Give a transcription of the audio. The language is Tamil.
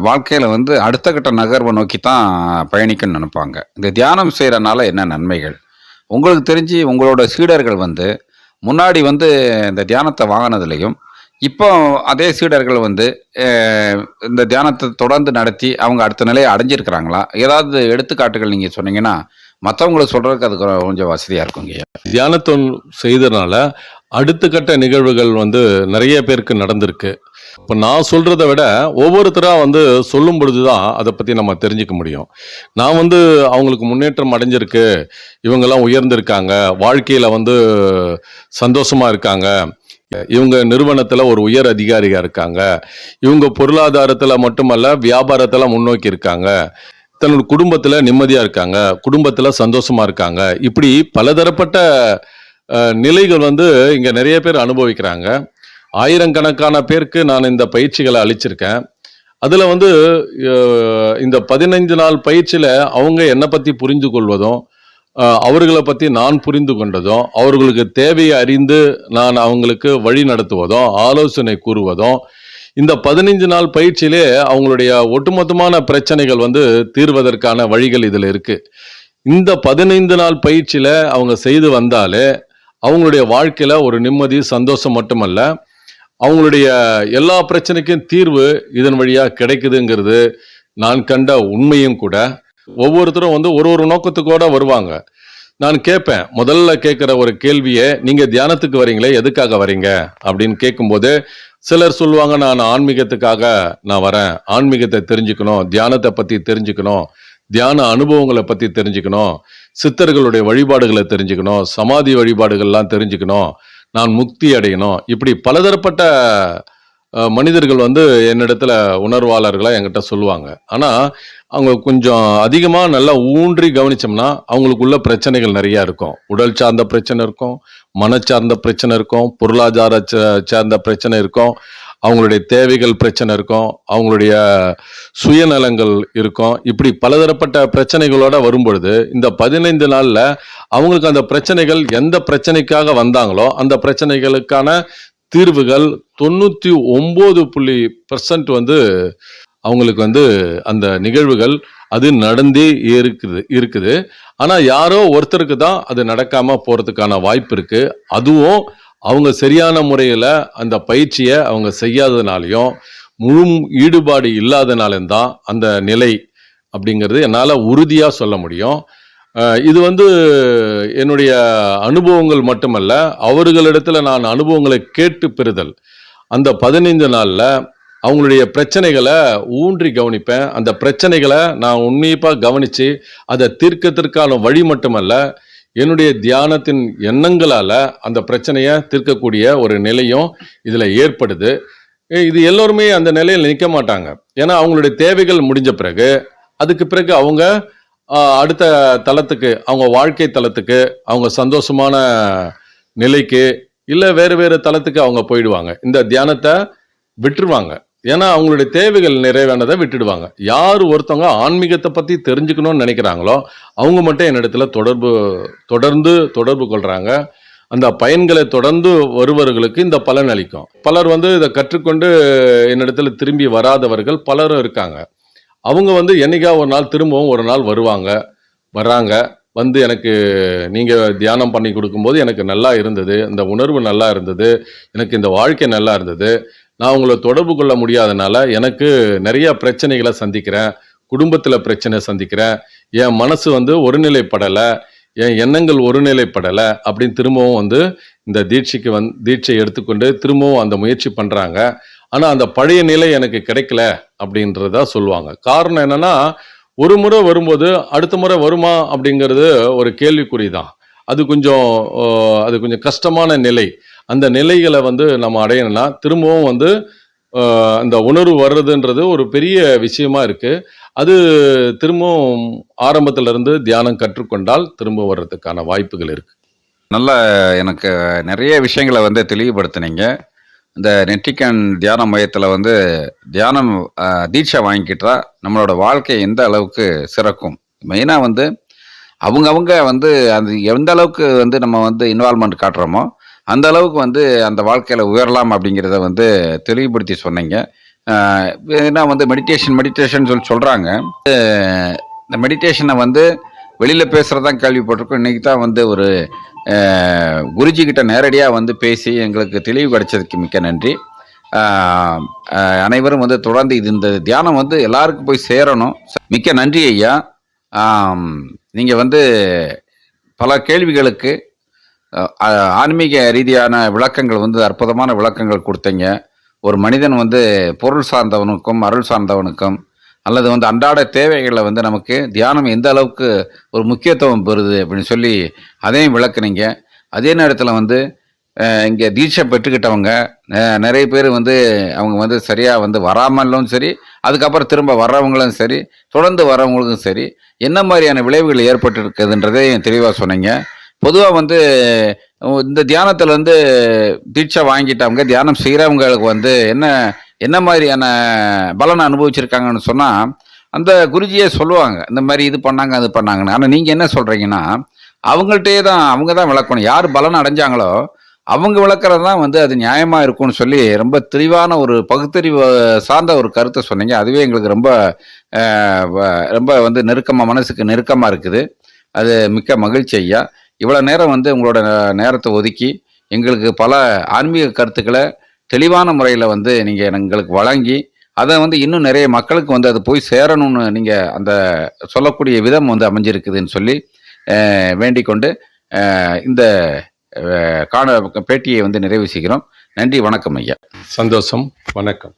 வாழ்க்கையில வந்து அடுத்த கட்ட நகர்வ நோக்கி தான் பயணிக்கணும்னு நெனைப்பாங்க. இந்த தியானம் செய்றனால என்ன நன்மைகள்? உங்களுக்கு தெரிஞ்சு உங்களோட சீடர்கள் வந்து, முன்னாடி வந்து இந்த தியானத்த வாங்குனதுலயும், இப்போ அதே சீடர்கள் வந்து அ இந்த தியானத்த தொடர்ந்து நடத்தி, அவங்க அடுத்த நிலைய அடைஞ்சிருக்கிறாங்களா? ஏதாவது எடுத்துக்காட்டுகள் நீங்க சொன்னீங்கன்னா, மத்தவங்களுக்கு சொல்றதுக்கு அது கொஞ்சம் வசதியா இருக்குங்கய்யா. தியானத்தம் செய்தனால அடுத்த கட்ட நிகழ்வுகள் வந்து நிறைய பேருக்கு நடந்திருக்கு. இப்போ நான் சொல்றத விட ஒவ்வொருத்தரா வந்து சொல்லும் பொழுது தான் அதை பத்தி நம்ம தெரிஞ்சுக்க முடியும். நான் வந்து அவங்களுக்கு முன்னேற்றம் அடைஞ்சிருக்கு, இவங்கெல்லாம் உயர்ந்திருக்காங்க, வாழ்க்கையில வந்து சந்தோஷமா இருக்காங்க, இவங்க நிறுவனத்துல ஒரு உயர் அதிகாரியா இருக்காங்க, இவங்க பொருளாதாரத்துல மட்டுமல்ல வியாபாரத்துல முன்னோக்கி இருக்காங்க, தன்னோட குடும்பத்துல நிம்மதியா இருக்காங்க, குடும்பத்துல சந்தோஷமா இருக்காங்க, இப்படி பலதரப்பட்ட நிலைகள் வந்து இங்க நிறைய பேர் அனுபவிக்கிறாங்க. ஆயிரக்கணக்கான பேருக்கு நான் இந்த பயிற்சிகளை அளிச்சிருக்கேன். அதுல வந்து இந்த 15 நாள் பயிற்சியில அவங்க என்னை பத்தி புரிந்து கொள்வதும், அவர்களை பத்தி நான் புரிந்து கொண்டதும், அவர்களுக்கு தேவையை அறிந்து நான் அவங்களுக்கு வழி நடத்துவதும், ஆலோசனை கூறுவதும், இந்த 15 நாள் பயிற்சியிலே அவங்களுடைய ஒட்டுமொத்தமான பிரச்சனைகள் வந்து தீர்வதற்கான வழிகள் இதுல இருக்கு. இந்த 15 நாள் பயிற்சியில அவங்க செய்து வந்தாலே அவங்களுடைய வாழ்க்கையில ஒரு நிம்மதி, சந்தோஷம் மட்டுமல்ல, அவங்களுடைய எல்லா பிரச்சனைக்கும் தீர்வு இதன் வழியா கிடைக்குதுங்கிறது நான் கண்ட உண்மையும் கூட. ஒவ்வொருத்தரும் வந்து ஒரு ஒரு நோக்கத்துக்கூட வருவாங்க. நான் கேட்பேன், முதல்ல கேட்கிற ஒரு கேள்வியே, நீங்க தியானத்துக்கு வரீங்களே, எதுக்காக வரீங்க அப்படின்னு கேட்கும்போது, சிலர் சொல்லுவாங்க, நான் ஆன்மீகத்துக்காக நான் வரேன், ஆன்மீகத்தை தெரிஞ்சுக்கணும், தியானத்தை பத்தி தெரிஞ்சுக்கணும், தியான அனுபவங்களை பத்தி தெரிஞ்சுக்கணும், சித்தர்களுடைய வழிபாடுகளை தெரிஞ்சுக்கணும், சமாதி வழிபாடுகள்லாம் தெரிஞ்சுக்கணும், நான் முக்தி அடையணும், இப்படி பலதரப்பட்ட மனிதர்கள் வந்து என்னிடத்துல உணர்வாளர்களா என்கிட்ட சொல்லுவாங்க. ஆனா அவங்க கொஞ்சம் அதிகமா நல்லா ஊன்றி கவனிச்சோம்னா அவங்களுக்குள்ள பிரச்சனைகள் நிறைய இருக்கும். உடல் சார்ந்த பிரச்சனை இருக்கும், மன சார்ந்த பிரச்சனை இருக்கும், பொருளாதார சார்ந்த பிரச்சனை இருக்கும், அவங்களுடைய தேவைகள் பிரச்சனை இருக்கும், அவங்களுடைய சுயநலங்கள் இருக்கும். இப்படி பலதரப்பட்ட பிரச்சனைகளோட வரும்பொழுது இந்த 15 நாள்ல அவங்களுக்கு அந்த பிரச்சனைகள் எந்த பிரச்சனைக்காக வந்தாங்களோ அந்த பிரச்சனைகளுக்கான தீர்வுகள் 99% வந்து அவங்களுக்கு வந்து அந்த நிகழ்வுகள் அது நடந்தே இருக்குது. ஆனா யாரோ ஒருத்தருக்கு தான் அது நடக்காம போறதுக்கான வாய்ப்பு இருக்கு. அதுவும் அவங்க சரியான முறையில அந்த பயிற்சியை அவங்க செய்யாததுனாலையும் முழு ஈடுபாடு இல்லாதனாலும் தான் அந்த நிலை அப்படிங்கிறது என்னால உறுதியா சொல்ல முடியும். இது வந்து என்னுடைய அனுபவங்கள் மட்டுமல்ல, அவர்களிடத்துல நான் அனுபவங்களை கேட்டு பெறுதல். அந்த 15 நாள்ல அவங்களுடைய பிரச்சனைகளை ஊன்றி கவனிப்பேன். அந்த பிரச்சனைகளை நான் உன்னிப்பா கவனிச்சு அதை தீர்க்கத்திற்கான வழி மட்டுமல்ல, என்னுடைய தியானத்தின் எண்ணங்களால அந்த பிரச்சனையை தீர்க்கக்கூடிய ஒரு நிலையும் இதுல ஏற்படுது. இது எல்லோருமே அந்த நிலையில் நிற்க மாட்டாங்க. ஏன்னா அவங்களுடைய தேவைகள் முடிஞ்ச பிறகு அதுக்கு பிறகு அவங்க அடுத்த தளத்துக்கு, அவங்க வாழ்க்கை தளத்துக்கு, அவங்க சந்தோஷமான நிலைக்கு, இல்ல வேறு வேறு தளத்துக்கு அவங்க போயிடுவாங்க. இந்த தியானத்தை விட்டுருவாங்க. ஏன்னா அவங்களுடைய தேவைகள் நிறைவானதை விட்டுடுவாங்க. யார் ஒருத்தவங்க ஆன்மீகத்தை பத்தி தெரிஞ்சுக்கணும்னு நினைக்கிறாங்களோ அவங்க மட்டும் என்னிடத்துல தொடர்ந்து தொடர்பு கொள்றாங்க. அந்த பயன்களை தொடர்ந்து வருவர்களுக்கு இந்த பலன் அளிக்கும். பலர் வந்து இதை கற்றுக்கொண்டு என்னிடத்துல திரும்பி வராதவர்கள் பலரும் இருக்காங்க. அவங்க வந்து என்னைக்கா ஒரு நாள் திரும்பவும் ஒரு நாள் வர்றாங்க, வந்து எனக்கு நீங்க தியானம் பண்ணி கொடுக்கும்போது எனக்கு நல்லா இருந்தது, இந்த உணர்வு நல்லா இருந்தது, எனக்கு இந்த வாழ்க்கை நல்லா இருந்தது, நான் உங்களை தொடர்பு கொள்ள முடியாதனால எனக்கு நிறைய பிரச்சனைகளை சந்திக்கிறேன், குடும்பத்துல பிரச்சனை சந்திக்கிறேன், என் மனசு வந்து ஒருநிலைப்படலை, என் எண்ணங்கள் ஒருநிலைப்படலை அப்படின்னு திரும்பவும் வந்து இந்த தீட்சை எடுத்துக்கொண்டு திரும்பவும் அந்த முயற்சி பண்றாங்க. ஆனா அந்த பழைய நிலை எனக்கு கிடைக்கல அப்படின்றத சொல்லுவாங்க. காரணம் என்னன்னா, ஒரு முறை வரும்போது அடுத்த முறை வருமா அப்படிங்கிறது ஒரு கேள்விக்குறிதான். அது கொஞ்சம் கஷ்டமான நிலை. அந்த நிலைகளை வந்து நம்ம அடையணும்னா திரும்பவும் வந்து அந்த உணர்வு வர்றதுன்றது ஒரு பெரிய விஷயமா இருக்கு. அது திரும்பவும் ஆரம்பத்துல இருந்து தியானம் கற்றுக்கொண்டால் திரும்ப வர்றதுக்கான வாய்ப்புகள் இருக்கு. நல்ல எனக்கு நிறைய விஷயங்கள வந்து தெளிவுபடுத்துனீங்க. இந்த நெற்றிக்கண் தியான மையத்துல வந்து தியானம் தீட்சை வாங்கிக்கிட்டா நம்மளோட வாழ்க்கை எந்த அளவுக்கு சிறக்கும். மெயினா வந்து அவங்கவங்க வந்து அது எந்த அளவுக்கு வந்து நம்ம வந்து இன்வால்வ்மெண்ட் காட்டுறோமோ, அந்த அளவுக்கு வந்து அந்த வாழ்க்கையில உயரலாம் அப்படிங்கிறத வந்து தெளிவுபடுத்தி சொன்னீங்க. ஏன்னா வந்து மெடிடேஷன் சொல்லி சொல்கிறாங்க. இந்த மெடிடேஷனை வந்து வெளியில் பேசுகிறதான் கேள்விப்பட்டிருக்கோம். இன்றைக்கி தான் வந்து ஒரு குருஜி கிட்ட நேரடியாக வந்து பேசி எங்களுக்கு தெளிவு கிடைச்சதுக்கு மிக்க நன்றி. அனைவரும் வந்து தொடர்ந்து இந்த தியானம் வந்து எல்லாருக்கும் போய் சேரணும். மிக்க நன்றி ஐயா. நீங்கள் வந்து பல கேள்விகளுக்கு ஆன்மீக ரீதியான விளக்கங்கள் வந்து அற்புதமான விளக்கங்கள் கொடுத்தீங்க. ஒரு மனிதன் வந்து பொருள் சார்ந்தவனுக்கும் அருள் சார்ந்தவனுக்கும் அல்லது வந்து அன்றாட தேவைகளை வந்து நமக்கு தியானம் எந்த அளவுக்கு ஒரு முக்கியத்துவம் பெறுது அப்படின்னு சொல்லி அதையும் விளக்குனீங்க. அதே நேரத்தில் வந்து இங்கே தீட்சை பெற்றுக்கிட்டவங்க நிறைய பேர் வந்து அவங்க வந்து சரியாக வந்து வராமலும் சரி, அதுக்கப்புறம் திரும்ப வர்றவங்களும் சரி, தொடர்ந்து வர்றவங்களுக்கும் சரி, என்ன மாதிரியான விளைவுகள் ஏற்பட்டு இருக்குதுன்றதையும் தெளிவாக சொன்னீங்க. பொதுவாக வந்து இந்த தியானத்தில் வந்து தீட்சை வாங்கிட்டவங்க தியானம் செய்கிறவங்களுக்கு வந்து என்ன மாதிரியான பலனை அனுபவிச்சிருக்காங்கன்னு சொன்னால், அந்த குருஜியே சொல்லுவாங்க இந்த மாதிரி இது பண்ணாங்க அது பண்ணாங்கன்னு. ஆனால் நீங்கள் என்ன சொல்கிறீங்கன்னா, அவங்கள்ட்டே தான் அவங்க தான் விளக்கணும். யார் பலன் அடைஞ்சாங்களோ அவங்க விளக்குறது தான் வந்து அது நியாயமாக இருக்கும்னு சொல்லி ரொம்ப தெளிவான ஒரு பகுத்தறிவு சார்ந்த ஒரு கருத்தை சொன்னீங்க. அதுவே எங்களுக்கு ரொம்ப ரொம்ப வந்து மனசுக்கு நெருக்கமாக இருக்குது. அது மிக்க மகிழ்ச்சி ஐயா. இவ்வளோ நேரம் வந்து உங்களோட நேரத்தை ஒதுக்கி எங்களுக்கு பல ஆன்மீக கருத்துக்களை தெளிவான முறையில் வந்து நீங்கள் எங்களுக்கு வழங்கி அதை வந்து இன்னும் நிறைய மக்களுக்கு வந்து அது போய் சேரணும்னு நீங்கள் அந்த சொல்லக்கூடிய விதம் வந்து அமைஞ்சிருக்குதுன்னு சொல்லி வேண்டிக் கொண்டு இந்த பேட்டியை வந்து நிறைவு செய்கிறோம். நன்றி, வணக்கம் ஐயா. சந்தோஷம், வணக்கம்.